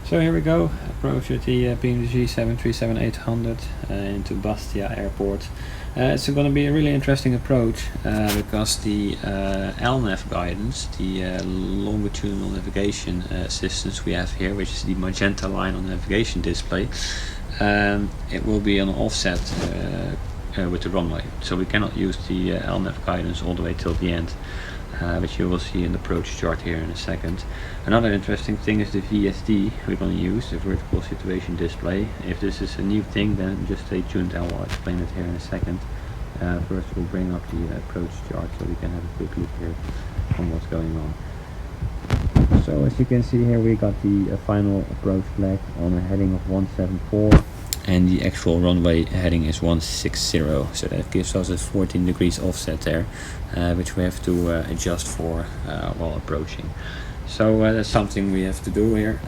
So here we go, approach at the PMDG 737-800 into Bastia Airport. It's going to be a really interesting approach because the LNAV guidance, the longitudinal navigation assistance we have here, which is the magenta line on the navigation display, it will be on offset with the runway. So we cannot use the LNAV guidance all the way till the end. Which you will see in the approach chart here in a second. Another interesting thing is the VSD we're going to use, the vertical situation display. If this is a new thing, then just stay tuned, I will explain it here in a second. First we'll bring up the approach chart so we can have a quick look here on what's going on. So as you can see here, we got the final approach flag on a heading of 174. And the actual runway heading is 160, so that gives us a 14 degrees offset there, which we have to adjust for while approaching. So that's something we have to do here.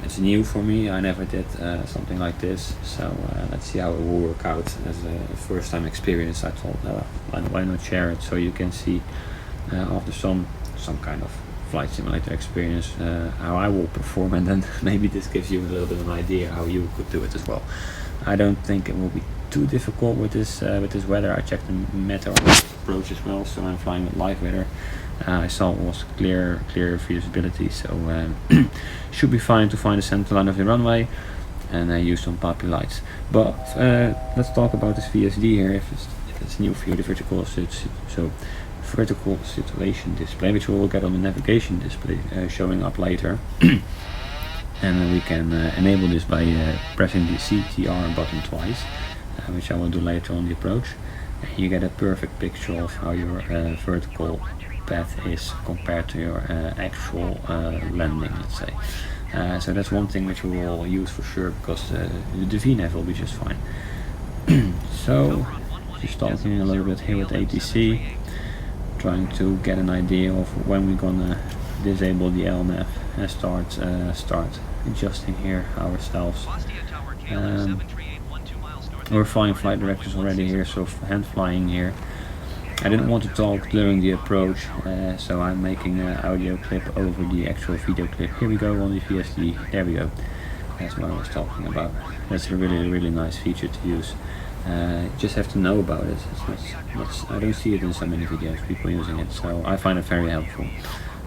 It's new for me, I never did something like this, so let's see how it will work out. As a first time experience, I thought why not share it so you can see after some kind of flight simulator experience how I will perform, and then maybe this gives you a little bit of an idea how you could do it as well. I don't think it will be too difficult with this weather. I checked the meteor approach as well, so I'm flying with live weather. I saw it was clear visibility, so should be fine to find the center line of the runway and use some puppy lights. But let's talk about this VSD here. If it's new for you, the vertical situation display, which we will get on the navigation display showing up later. And we can enable this by pressing the CTR button twice, which I will do later on the approach. And you get a perfect picture of how your vertical path is compared to your actual landing, let's say. So that's one thing which we will use for sure, because the VNAV will be just fine. So just talking a little bit here with ATC, trying to get an idea of when we're gonna disable the LNAV and start adjusting here ourselves. We're flying flight directors already here, so hand flying here. I didn't want to talk during the approach, so I'm making an audio clip over the actual video clip. Here we go on the VSD, there we go. That's what I was talking about. That's a really nice feature to use. Just have to know about it. I don't see it in so many videos, people using it, so I find it very helpful.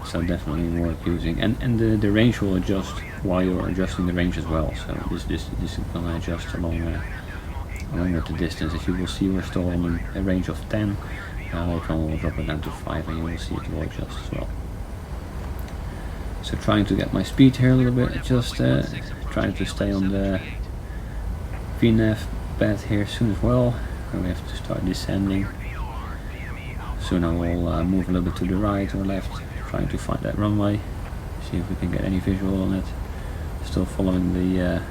So definitely worth using, and the range will adjust while you're adjusting the range as well. So this is going to adjust along with the distance. As you will see, we're still on a range of 10. Later on we'll drop it down to 5, and you will see it will adjust as well. So trying to get my speed here a little bit, just trying to stay on the VNAV path here soon as well. And we have to start descending. Soon I will move a little bit to the right or left, trying to find that runway, see if we can get any visual on it. Still following the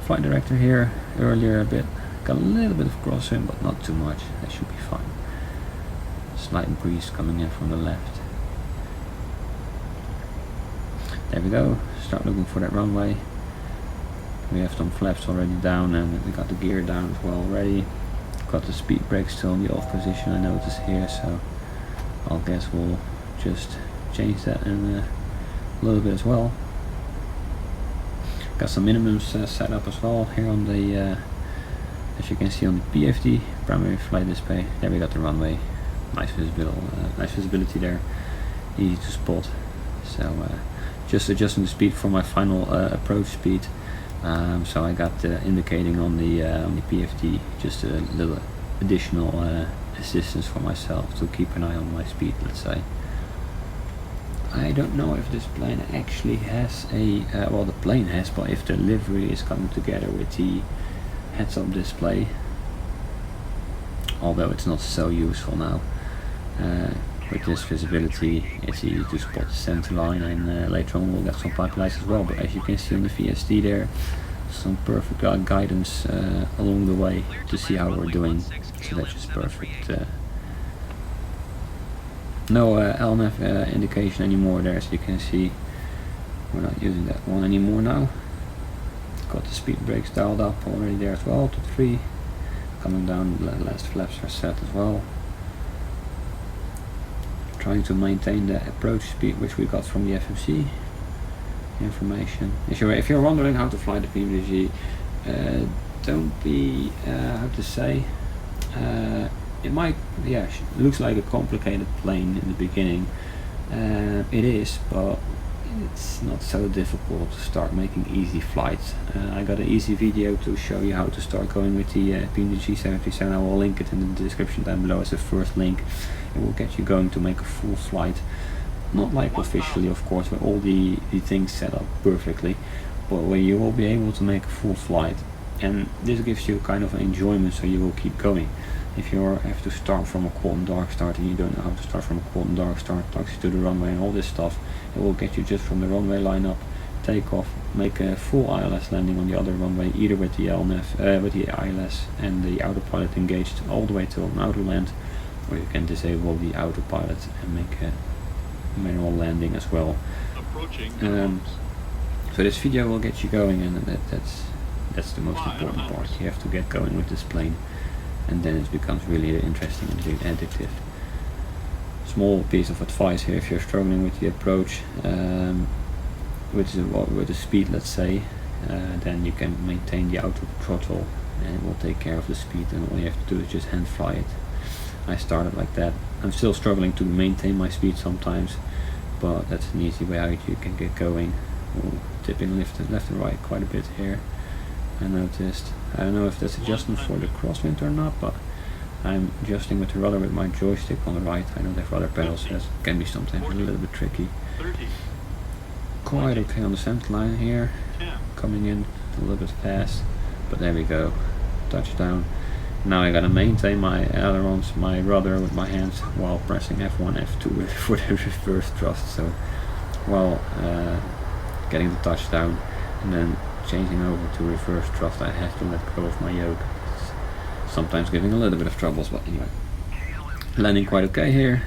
flight director here. Earlier a bit, got a little bit of crosswind, but not too much. That should be fine. Slight breeze coming in from the left. There we go. Start looking for that runway. We have some flaps already down, and we got the gear down as well already. Got the speed brake still in the off position, I notice here, so I guess we'll just change that in a little bit as well. Got some minimums set up as well here on the, as you can see on the PFD, primary flight display. There we got the runway. Nice visibility there, easy to spot. So just adjusting the speed for my final approach speed. So I got indicating on the PFD just a little additional assistance for myself to keep an eye on my speed, let's say. I don't know if this plane actually has a, well, the plane has, but if the livery is coming together with the heads-up display, although it's not so useful now. With this visibility, it's easy to spot the center line, and later on we'll get some pipe lights as well. But as you can see on the VSD there, some perfect guidance along the way to see how we're doing. So that's just perfect. No LNAV indication anymore there, as you can see. We're not using that one anymore now. Got the speed brakes dialed up already there as well to 3. Coming down, the last flaps are set as well. Trying to maintain the approach speed which we got from the FMC. information. If you're wondering how to fly the PMDG, don't be how to say. It might, looks like a complicated plane in the beginning. It is, but it's not so difficult to start making easy flights. I got an easy video to show you how to start going with the PMDG 737. I will link it in the description down below as the first link. It will get you going to make a full flight. Not like officially, of course, with all the things set up perfectly, but where you will be able to make a full flight. And this gives you kind of an enjoyment, so you will keep going. If you have to start from a cold and dark start and you don't know how to start from a cold and dark start, taxi to the runway and all this stuff, it will get you just from the runway line up, take off, make a full ILS landing on the other runway, either with the LNAV, with the ILS and the autopilot engaged all the way to an auto land, or you can disable the autopilot and make a manual landing as well. So this video will get you going, and that's the most important part. You have to get going with this plane, and then it becomes really interesting and really addictive. Small piece of advice here: if you're struggling with the approach, with the speed, let's say, then you can maintain the auto throttle, and it will take care of the speed. And all you have to do is just hand fly it. I started like that. I'm still struggling to maintain my speed sometimes, but that's an easy way out. You can get going. Ooh, tipping left and right quite a bit here, I noticed. I don't know if that's adjustment for the crosswind or not, but I'm adjusting with the rudder with my joystick on the right. I don't have rudder pedals, so that can be sometimes a little bit tricky. Quite okay on the center line here, coming in a little bit fast, but there we go, touchdown. Now I gotta maintain my ailerons, my rudder with my hands while pressing F1, F2 for the reverse thrust. So while getting the touchdown and then changing over to reverse thrust, I have to let go of my yoke. It's sometimes giving a little bit of troubles, but anyway. Landing quite okay here.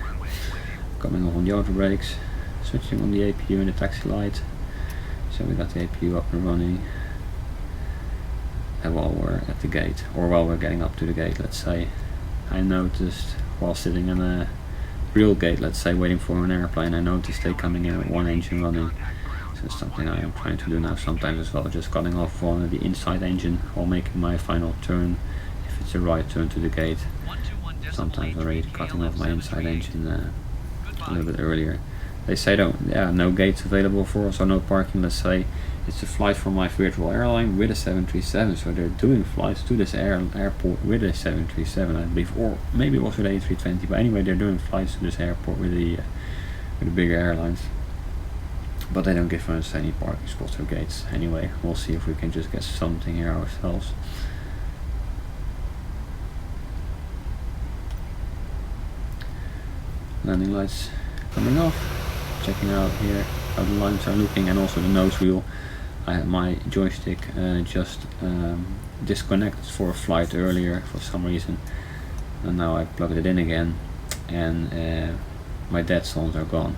Coming off on the auto brakes, switching on the APU and the taxi light. So we got the APU up and running. And while we're at the gate, or while we're getting up to the gate, let's say, I noticed while sitting in a real gate, let's say, waiting for an airplane, I noticed they coming in with one engine running. So it's something I am trying to do now sometimes as well, just cutting off on the inside engine while making my final turn, if it's a right turn to the gate. Sometimes already cutting off my inside engine a little bit earlier. They say no gates available for us, or no parking, let's say. It's a flight from my virtual airline with a 737, so they're doing flights to this airport with a 737, I believe, or maybe it was with A320, but anyway, they're doing flights to this airport with the bigger airlines. But they don't give us any parking spots or gates. Anyway, we'll see if we can just get something here ourselves. Landing lights coming off, checking out here how the lines are looking, and also the nose wheel. I had my joystick just disconnected for a flight earlier for some reason, and now I plugged it in again, and my dead zones are gone,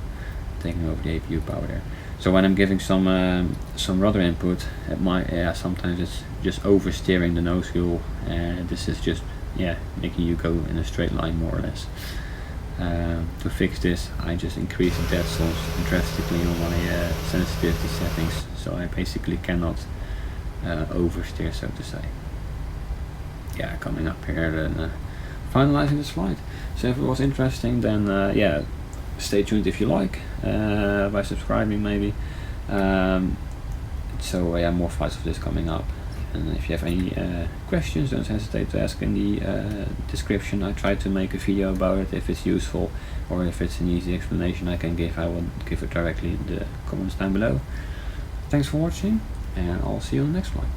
taking over the APU power there. So when I'm giving some rudder input, sometimes it's just oversteering the nose wheel, and this is just making you go in a straight line more or less. To fix this, I just increase the dead zones drastically on my sensitivity settings, so I basically cannot oversteer, so to say. Yeah, coming up here and finalizing this flight. So if it was interesting, then stay tuned if you like, by subscribing maybe. More flights of this coming up. And if you have any questions, don't hesitate to ask in the description. I try to make a video about it if it's useful, or if it's an easy explanation I can give, I will give it directly in the comments down below. Thanks for watching, and I'll see you on the next one.